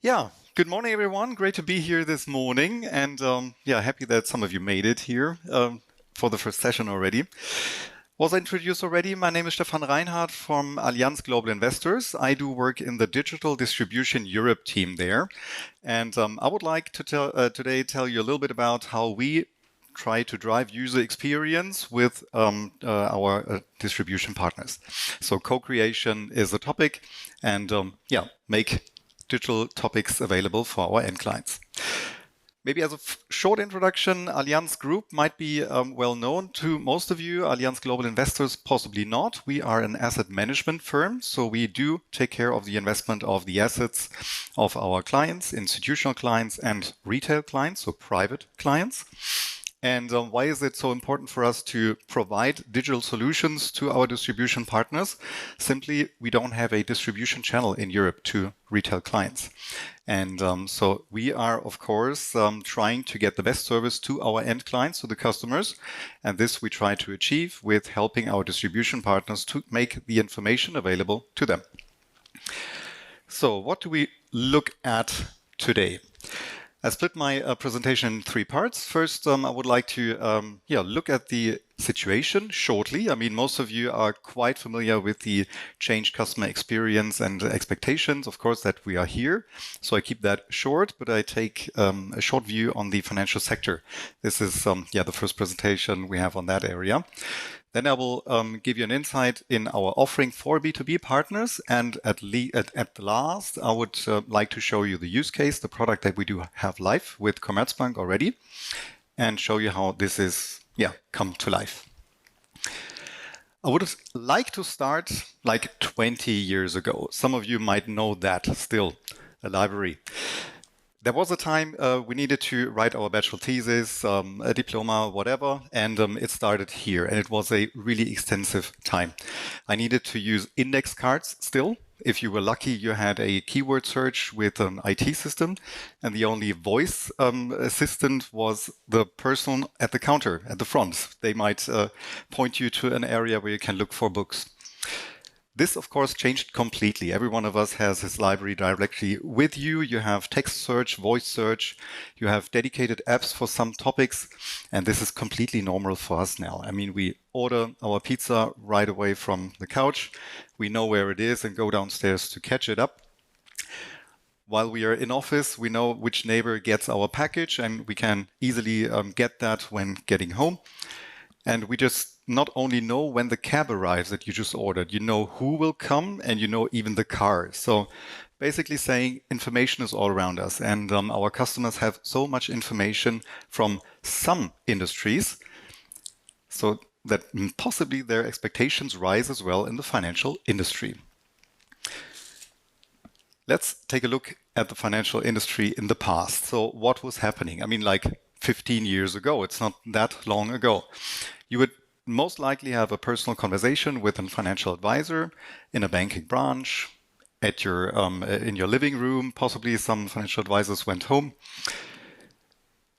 Yeah, good morning, everyone. Great to be here this morning. And happy that some of you made it here for the first session already. Was I introduced already? My name is Stefan Reinhardt from Allianz Global Investors. I do work in the Digital Distribution Europe team there. And I would like to today tell you a little bit about how we try to drive user experience with our distribution partners. So co-creation is the topic, and make digital topics available for our end clients. Maybe as a short introduction, Allianz Group might be well known to most of you. Allianz Global Investors, possibly not. We are an asset management firm, so we do take care of the investment of the assets of our clients, institutional clients and retail clients, so private clients. And why is it so important for us to provide digital solutions to our distribution partners? Simply, we don't have a distribution channel in Europe to retail clients. And so we are, of course, trying to get the best service to our end clients, to the customers. And this we try to achieve with helping our distribution partners to make the information available to them. So what do we look at today? I split my presentation in three parts. First, I would like to look at the situation shortly. I mean, most of you are quite familiar with the changed customer experience and expectations, of course, that we are here. So I keep that short, but I take a short view on the financial sector. This is the first presentation we have on that area. Then I will give you an insight in our offering for B2B partners. And at last, I would like to show you the use case, the product that we do have live with Commerzbank already, and show you how this is come to life. I would like to start like 20 years ago. Some of you might know that still, a library. There was a time we needed to write our bachelor thesis, a diploma, whatever, and it started here. And it was a really extensive time. I needed to use index cards still. If you were lucky, you had a keyword search with an IT system, and the only voice assistant was the person at the counter, at the front. They might point you to an area where you can look for books. This, of course, changed completely. Every one of us has his library directly with you. You have text search, voice search. You have dedicated apps for some topics. And this is completely normal for us now. I mean, we order our pizza right away from the couch. We know where it is and go downstairs to catch it up. While we are in office, we know which neighbor gets our package, and we can easily get that when getting home. And we just not only know when the cab arrives that you just ordered, you know who will come, and you know even the car. So basically saying information is all around us, and our customers have so much information from some industries, so that possibly their expectations rise as well in the financial industry. Let's take a look at the financial industry in the past. So what was happening? I mean, like 15 years ago, it's not that long ago. You would most likely have a personal conversation with a financial advisor in a banking branch, at your in your living room. Possibly some financial advisors went home.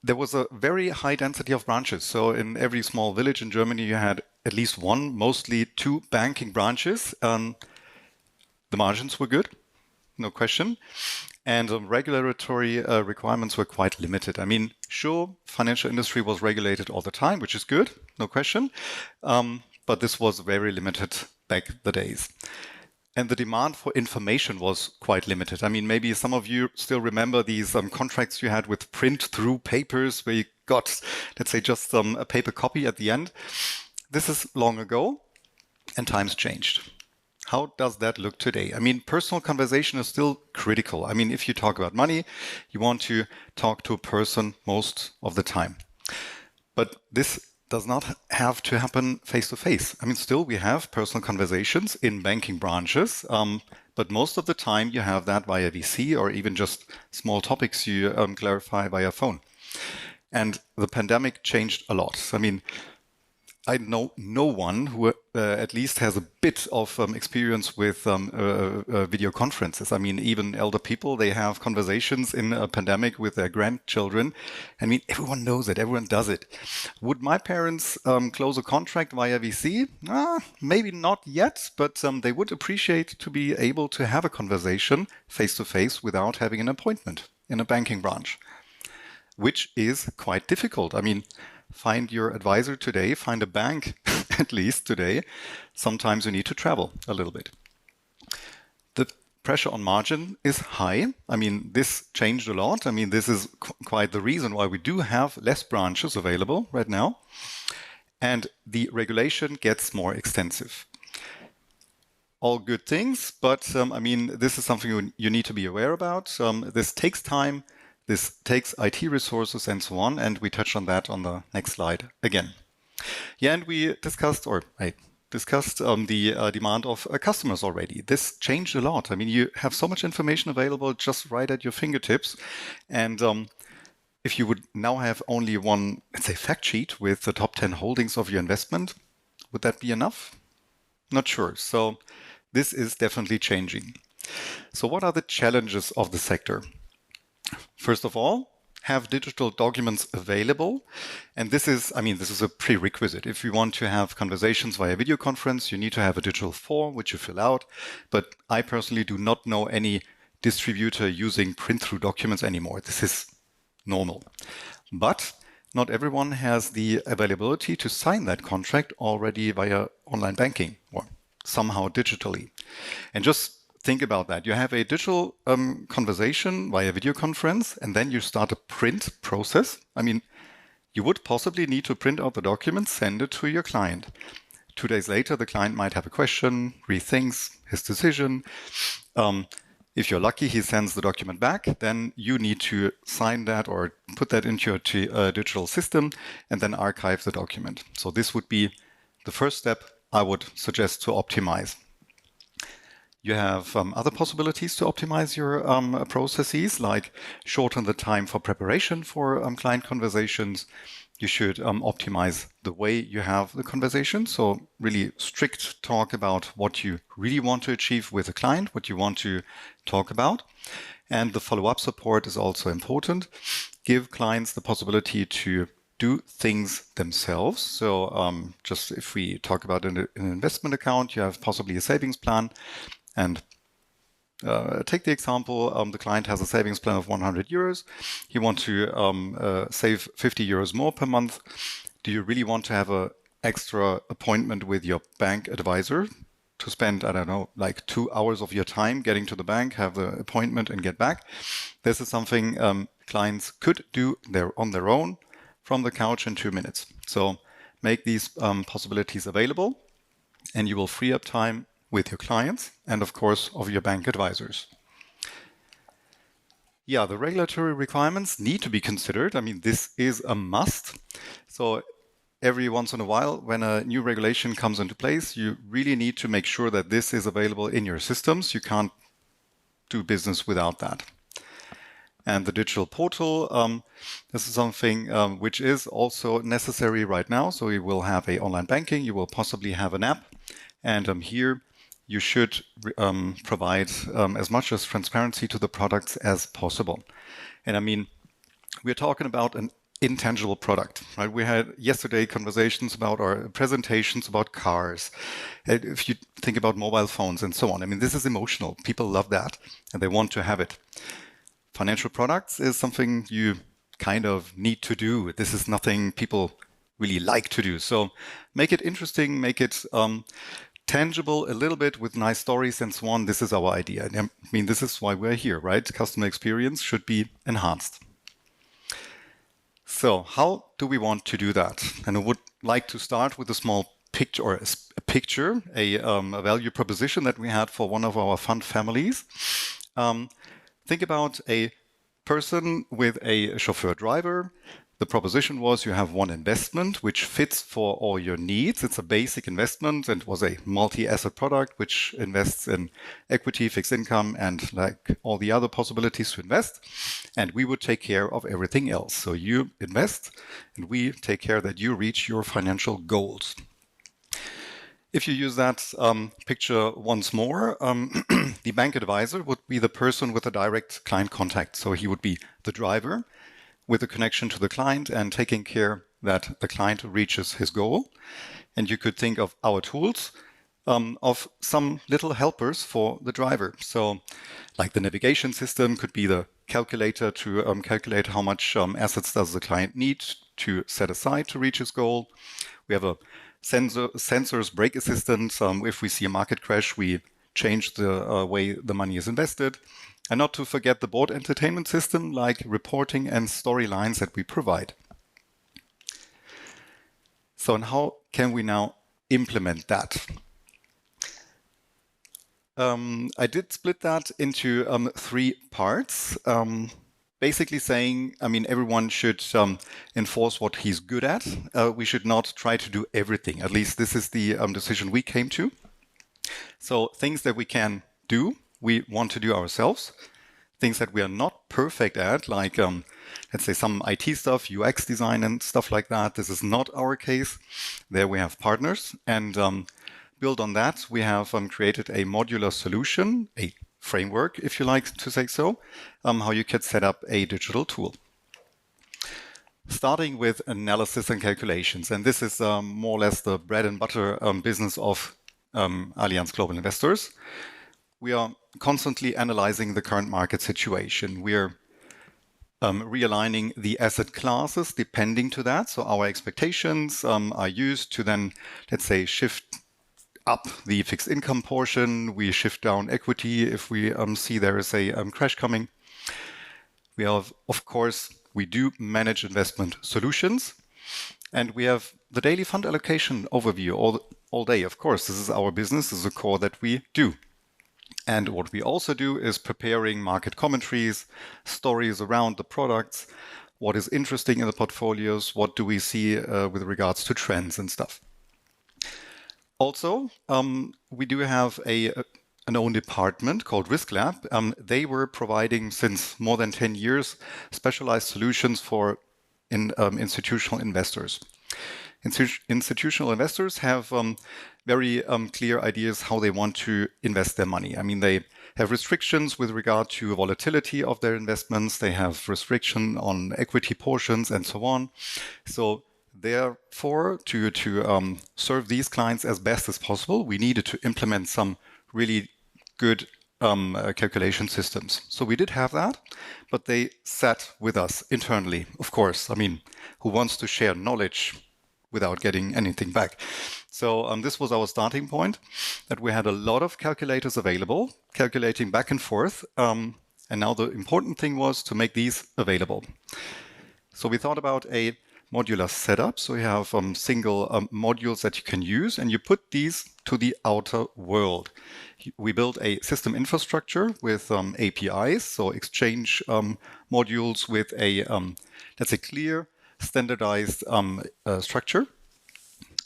There was a very high density of branches. So in every small village in Germany, you had at least one, mostly two banking branches. The margins were good, no question. And regulatory requirements were quite limited. I mean, sure, financial industry was regulated all the time, which is good, no question. But this was very limited back the days. And the demand for information was quite limited. I mean, maybe some of you still remember these contracts you had with print-through papers where you got, let's say, just a paper copy at the end. This is long ago, and times changed. How does that look today? I mean, personal conversation is still critical. I mean, if you talk about money, you want to talk to a person most of the time. But this does not have to happen face-to-face. I mean, still we have personal conversations in banking branches, but most of the time you have that via VC or even just small topics you clarify via phone. And the pandemic changed a lot. I mean, I know no one who at least has a bit of experience with video conferences. I mean, even elder people, they have conversations in a pandemic with their grandchildren. I mean, everyone knows it. Everyone does it. Would my parents close a contract via VC? Maybe not yet, but they would appreciate to be able to have a conversation face to face without having an appointment in a banking branch, which is quite difficult. I mean, find your advisor today, find a bank at least today. Sometimes you need to travel a little bit. The pressure on margin is high. I mean, this changed a lot. I mean, this is quite the reason why we do have less branches available right now. And the regulation gets more extensive. All good things, but I mean, this is something you need to be aware about. This takes time. This takes IT resources and so on, and we touch on that on the next slide again. Yeah, and we discussed, or I discussed the demand of customers already. This changed a lot. I mean, you have so much information available just right at your fingertips. And if you would now have only one, let's say, fact sheet with the top 10 holdings of your investment, would that be enough? Not sure. So this is definitely changing. So what are the challenges of the sector? First of all, have digital documents available. And this is a prerequisite. If you want to have conversations via video conference, you need to have a digital form, which you fill out. But I personally do not know any distributor using print-through documents anymore. This is normal. But not everyone has the availability to sign that contract already via online banking or somehow digitally. And just think about that. You have a digital conversation via video conference, and then you start a print process. I mean, you would possibly need to print out the document, send it to your client. 2 days later, the client might have a question, rethinks his decision. If you're lucky, he sends the document back. Then you need to sign that or put that into your digital system and then archive the document. So this would be the first step I would suggest to optimize. You have other possibilities to optimize your processes, like shorten the time for preparation for client conversations. You should optimize the way you have the conversation. So really strict talk about what you really want to achieve with a client, what you want to talk about. And the follow-up support is also important. Give clients the possibility to do things themselves. So just if we talk about an investment account, you have possibly a savings plan. And take the example, the client has a savings plan of 100 euros. He wants to save 50 euros more per month. Do you really want to have an extra appointment with your bank advisor to spend, I don't know, like 2 hours of your time getting to the bank, have the appointment and get back? This is something clients could do on their own from the couch in 2 minutes. So make these possibilities available and you will free up time with your clients and, of course, of your bank advisors. Yeah, the regulatory requirements need to be considered. I mean, this is a must. So every once in a while, when a new regulation comes into place, you really need to make sure that this is available in your systems. You can't do business without that. And the digital portal, this is something which is also necessary right now. So you will have an online banking, you will possibly have an app. And here, you should provide as much as transparency to the products as possible. And I mean, we're talking about an intangible product, right? We had yesterday conversations about our presentations about cars. If you think about mobile phones and so on, I mean, this is emotional. People love that and they want to have it. Financial products is something you kind of need to do. This is nothing people really like to do. So make it interesting, make it tangible a little bit with nice stories and so on. This is our idea. I mean, this is why we're here, right? Customer experience should be enhanced. So how do we want to do that? And I would like to start with a small picture or a value proposition that we had for one of our fund families. Think about a person with a chauffeur driver. The proposition was you have one investment which fits for all your needs. It's a basic investment and was a multi-asset product which invests in equity, fixed income, and like all the other possibilities to invest. and we would take care of everything else. So you invest, and we take care that you reach your financial goals. If you use that picture once more, the bank advisor would be the person with a direct client contact. So he would be the driver with a connection to the client and taking care that the client reaches his goal. And you could think of our tools of some little helpers for the driver. So like the navigation system could be the calculator to calculate how much assets does the client need to set aside to reach his goal. We have a sensors brake assistant. If we see a market crash, we change the way the money is invested. And not to forget the board entertainment system, like reporting and storylines that we provide. So, and how can we now implement that? I did split that into 3 parts. Basically saying, I mean, everyone should enforce what he's good at. We should not try to do everything. At least this is the decision we came to. So things that we can do, we want to do ourselves. Things that we are not perfect at, like, let's say some IT stuff, UX design and stuff like that. This is not our case. There we have partners. And build on that, we have created a modular solution, a framework, if you like to say so, how you can set up a digital tool. Starting with analysis and calculations, and this is more or less the bread and butter business of Allianz Global Investors. We are constantly analyzing the current market situation. We're realigning the asset classes depending to that. So our expectations are used to then, let's say, shift up the fixed income portion. We shift down equity if we see there is a crash coming. We have, of course, we do manage investment solutions, and we have the daily fund allocation overview all day. Of course, this is our business. This is a core that we do. And what we also do is preparing market commentaries, stories around the products, what is interesting in the portfolios, what do we see with regards to trends and stuff. Also, we do have an own department called Risk Lab. They were providing, since more than 10 years, specialized solutions for institutional investors. Institutional investors have very clear ideas how they want to invest their money. I mean, they have restrictions with regard to volatility of their investments. They have restriction on equity portions and so on. So therefore, to serve these clients as best as possible, we needed to implement some really good calculation systems. So we did have that, but they sat with us internally, of course. I mean, who wants to share knowledge without getting anything back? So this was our starting point, that we had a lot of calculators available, calculating back and forth. And now the important thing was to make these available. So we thought about a modular setup. So you have single modules that you can use, and you put these to the outer world. We built a system infrastructure with APIs, so exchange modules with a, let's say, clear, standardized structure.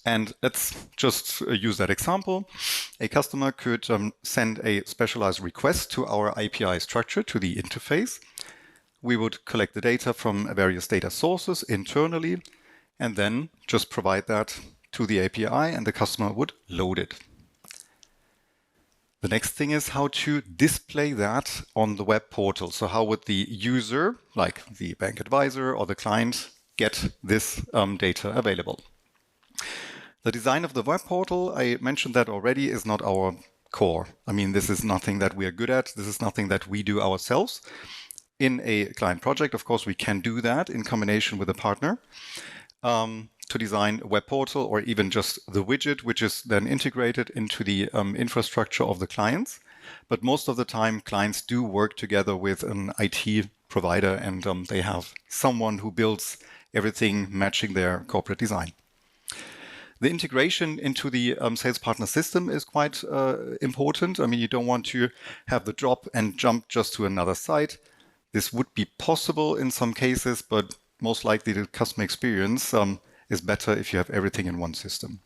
And let's just use that example. A customer could send a specialized request to our API structure, to the interface. We would collect the data from various data sources internally, and then just provide that to the API, and the customer would load it. The next thing is how to display that on the web portal. So how would the user, like the bank advisor or the client, get this data available? The design of the web portal, I mentioned that already, is not our core. I mean, this is nothing that we are good at. This is nothing that we do ourselves. In a client project, of course, we can do that in combination with a partner to design a web portal, or even just the widget, which is then integrated into the infrastructure of the clients. But most of the time, clients do work together with an IT provider, and they have someone who builds everything matching their corporate design. The integration into the sales partner system is quite important. I mean, you don't want to have the drop and jump just to another site. This would be possible in some cases, but most likely the customer experience is better if you have everything in one system.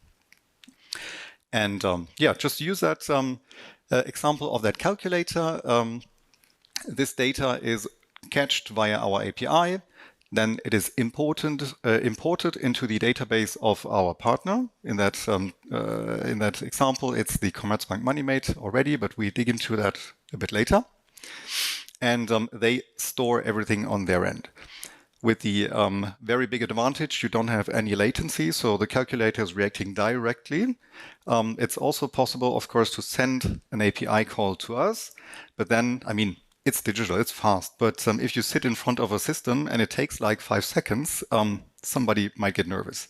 And yeah, just use that example of that calculator. This data is catched via our API. Then it is imported into the database of our partner. In that example, it's the Commerzbank MoneyMate already, but we dig into that a bit later. And they store everything on their end. With the very big advantage, you don't have any latency, so the calculator is reacting directly. It's also possible, of course, to send an API call to us, but then, I mean, it's digital, it's fast, but if you sit in front of a system and it takes like 5 seconds, somebody might get nervous.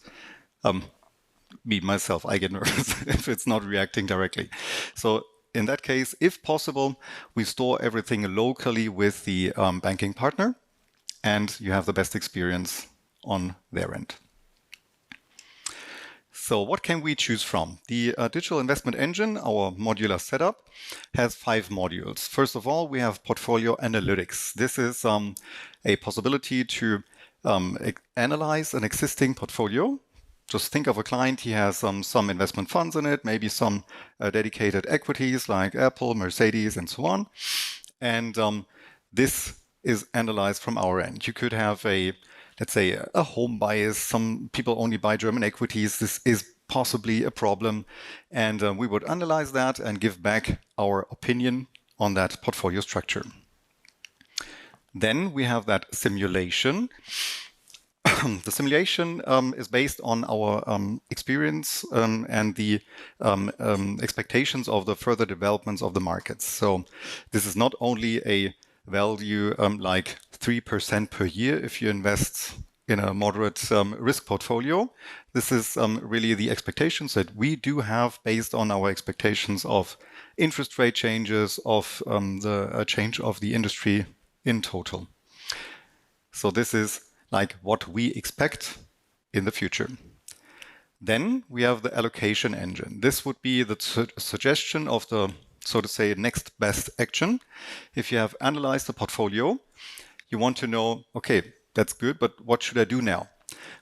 Me, myself, I get nervous if it's not reacting directly. So in that case, if possible, we store everything locally with the banking partner, and you have the best experience on their end. So what can we choose from? The digital investment engine, our modular setup, has 5 modules. First of all, we have portfolio analytics. This is a possibility to analyze an existing portfolio. Just think of a client, he has some investment funds in it, maybe some dedicated equities like Apple, Mercedes, and so on. And this is analyzed from our end. You could have let's say, a home bias. Some people only buy German equities. This is possibly a problem. And we would analyze that and give back our opinion on that portfolio structure. Then we have that simulation. The simulation is based on our experience and the expectations of the further developments of the markets. So this is not only a value like 3% per year if you invest in a moderate risk portfolio. This is really the expectations that we do have based on our expectations of interest rate changes, of the change of the industry in total. So this is like what we expect in the future. Then we have the allocation engine. This would be the suggestion of the, so to say, next best action. If you have analyzed the portfolio, you want to know, okay, that's good, but what should I do now?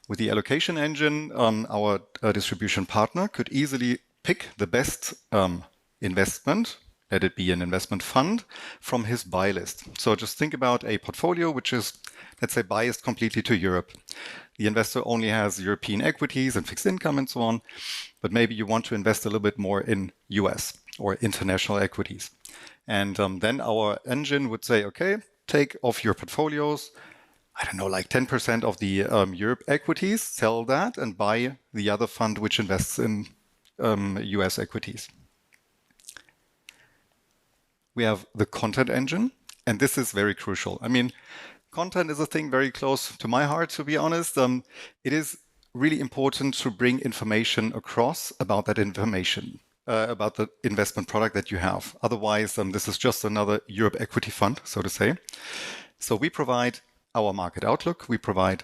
With the allocation engine, our distribution partner could easily pick the best investment, let it be an investment fund, from his buy list. So just think about a portfolio which is, let's say, biased completely to Europe. The investor only has European equities and fixed income and so on, but maybe you want to invest a little bit more in US or international equities. And then our engine would say, okay, take off your portfolios, I don't know, like 10% of the Europe equities, sell that and buy the other fund which invests in US equities. We have the content engine, and this is very crucial. I mean, content is a thing very close to my heart, to be honest. It is really important to bring information across about that information, about the investment product that you have. Otherwise, this is just another Europe equity fund, so to say. So we provide our market outlook. We provide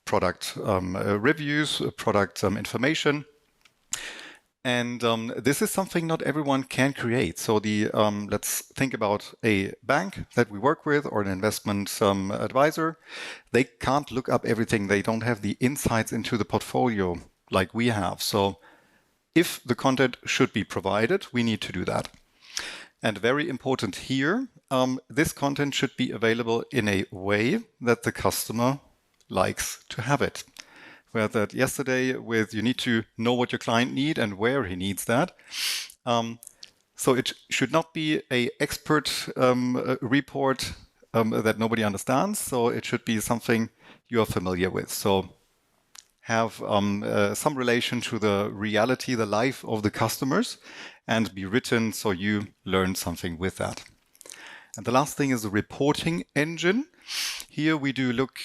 product reviews, product information. And this is something not everyone can create. So let's think about a bank that we work with or an investment advisor. They can't look up everything. They don't have the insights into the portfolio like we have. So if the content should be provided, we need to do that. And very important here, this content should be available in a way that the customer likes to have it. We had that yesterday with you need to know what your client needs and where he needs that. So it should not be an expert report that nobody understands. So it should be something you are familiar with. So have some relation to the reality, the life of the customers, and be written so you learn something with that. And the last thing is the reporting engine. Here we do look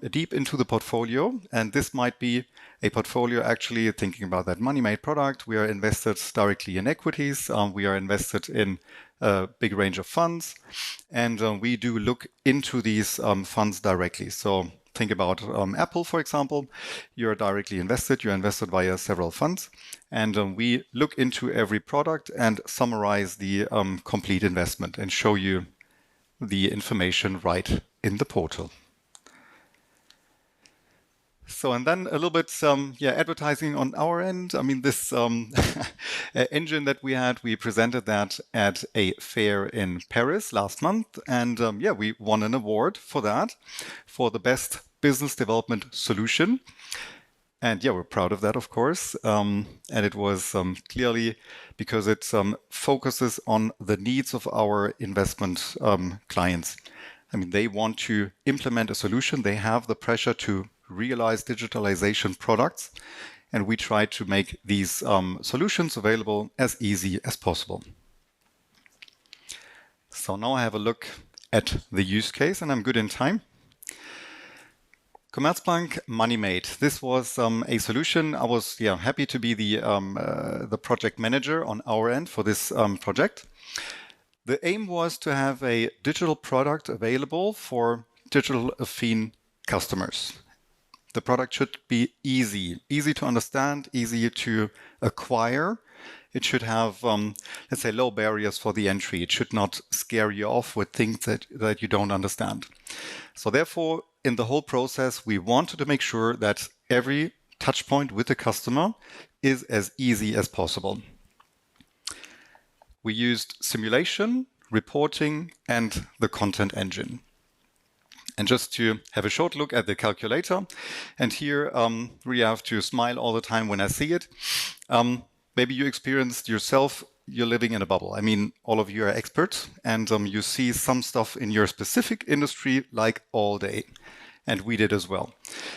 deep into the portfolio, and this might be a portfolio actually thinking about that MoneyMate product. We are invested directly in equities. We are invested in a big range of funds, and we do look into these funds directly. So think about Apple, for example. You're directly invested. You're invested via several funds, and we look into every product and summarize the complete investment and show you the information right in the portal. So, and then a little bit, advertising on our end. I mean, this engine that we had, we presented that at a fair in Paris last month. And we won an award for that, for the best business development solution. And yeah, we're proud of that, of course. And it was clearly because it focuses on the needs of our investment clients. I mean, they want to implement a solution. They have the pressure to realize digitalization products. And we try to make these solutions available as easy as possible. So now I have a look at the use case, and I'm good in time. Commerzbank MoneyMate. This was a solution. I was happy to be the project manager on our end for this project. The aim was to have a digital product available for digital affine customers. The product should be easy to understand, easy to acquire. It should have, let's say, low barriers for the entry. It should not scare you off with things that you don't understand. So therefore, in the whole process, we wanted to make sure that every touch point with the customer is as easy as possible. We used simulation, reporting, and the content engine. And just to have a short look at the calculator, and here we have to smile all the time when I see it. Maybe you experienced yourself, you're living in a bubble. I mean, all of you are experts, and you see some stuff in your specific industry like all day. And we did as well.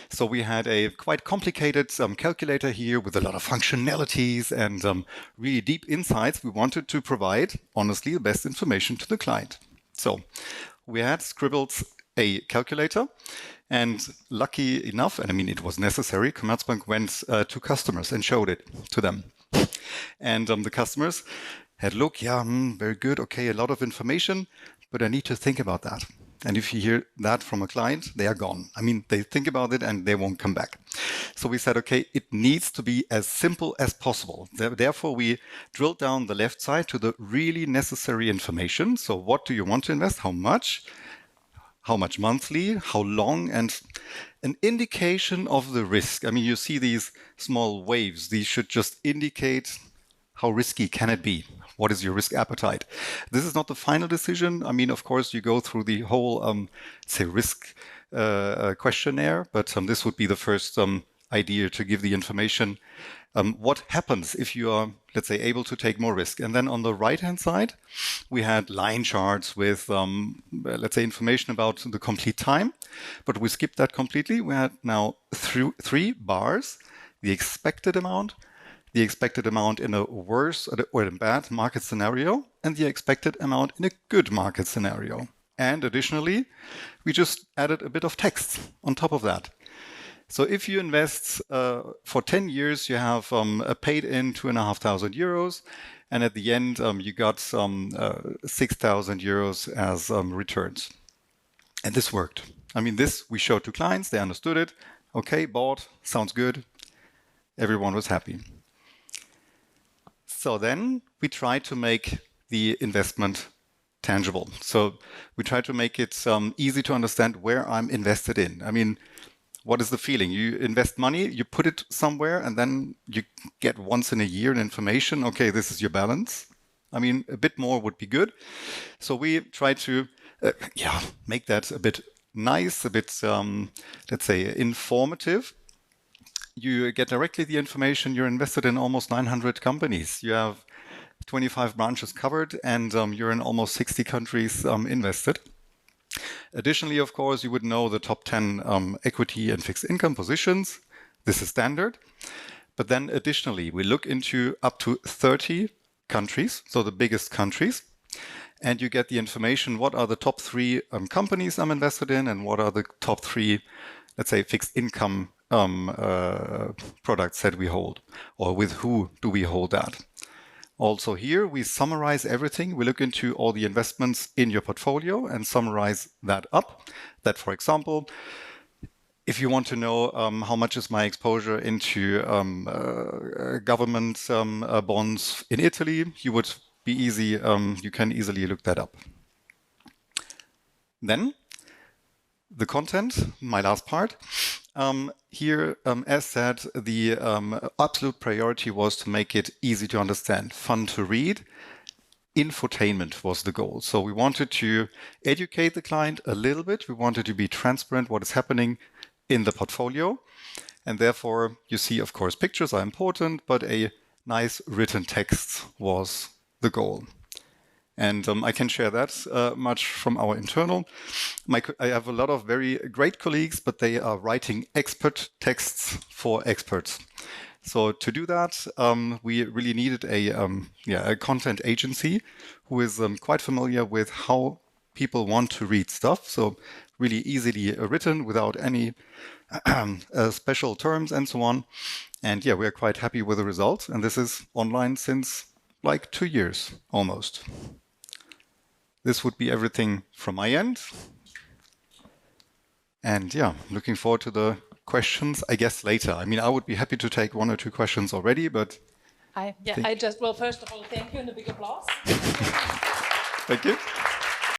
So we had a quite complicated calculator here with a lot of functionalities and really deep insights. We wanted to provide, honestly, the best information to the client. So we had scribbled a calculator, and lucky enough, and I mean, it was necessary, Commerzbank went to customers and showed it to them. And the customers had, look, very good, okay, a lot of information, but I need to think about that. And if you hear that from a client, they are gone. I mean, they think about it and they won't come back. So we said, okay, it needs to be as simple as possible. Therefore, we drilled down the left side to the really necessary information. So what do you want to invest? How much? How much monthly? How long? And an indication of the risk. I mean, you see these small waves. These should just indicate how risky can it be. What is your risk appetite? This is not the final decision. I mean, of course, you go through the whole, say, risk questionnaire, but this would be the first idea to give the information. What happens if you are, let's say, able to take more risk? And then on the right-hand side, we had line charts with, let's say, information about the complete time, but we skipped that completely. We had now three bars, the expected amount in a worse or a bad market scenario, and the expected amount in a good market scenario. And additionally, we just added a bit of text on top of that. So if you invest for 10 years, you have paid in 2,500 euros, and at the end, you got 6,000 euros as returns. And this worked. I mean, this we showed to clients, they understood it. Okay, bought, sounds good. Everyone was happy. So then we try to make the investment tangible. So we try to make it easy to understand where I'm invested in. I mean, what is the feeling? You invest money, you put it somewhere, and then you get once in a year an information, okay, this is your balance. I mean, a bit more would be good. So we try to make that a bit nice, a bit, let's say, informative. You get directly the information. You're invested in almost 900 companies. You have 25 branches covered, and you're in almost 60 countries invested. Additionally, of course, you would know the top 10 equity and fixed income positions. This is standard. But then additionally, we look into up to 30 countries, so the biggest countries, and you get the information, what are the top 3 companies I'm invested in, and what are the top 3, let's say, fixed income products that we hold, or with who do we hold that. Also here, we summarize everything. We look into all the investments in your portfolio and summarize that up. That, for example, if you want to know how much is my exposure into government bonds in Italy, you would be easy. You can easily look that up. Then the content, my last part. Here, as said, the absolute priority was to make it easy to understand, fun to read. Infotainment was the goal. So we wanted to educate the client a little bit. We wanted to be transparent what is happening in the portfolio. And therefore, you see, of course, pictures are important, but a nice written text was the goal. And I can share that much from our internal. I have a lot of very great colleagues, but they are writing expert texts for experts. So to do that, we really needed a content agency who is quite familiar with how people want to read stuff. So really easily written without any special terms and so on. And yeah, we're quite happy with the result. And this is online since like 2 years almost. This would be everything from my end. And yeah, looking forward to the questions, I guess, later. I mean, I would be happy to take 1 or 2 questions already, but... Well, first of all, thank you and a big applause. Thank you.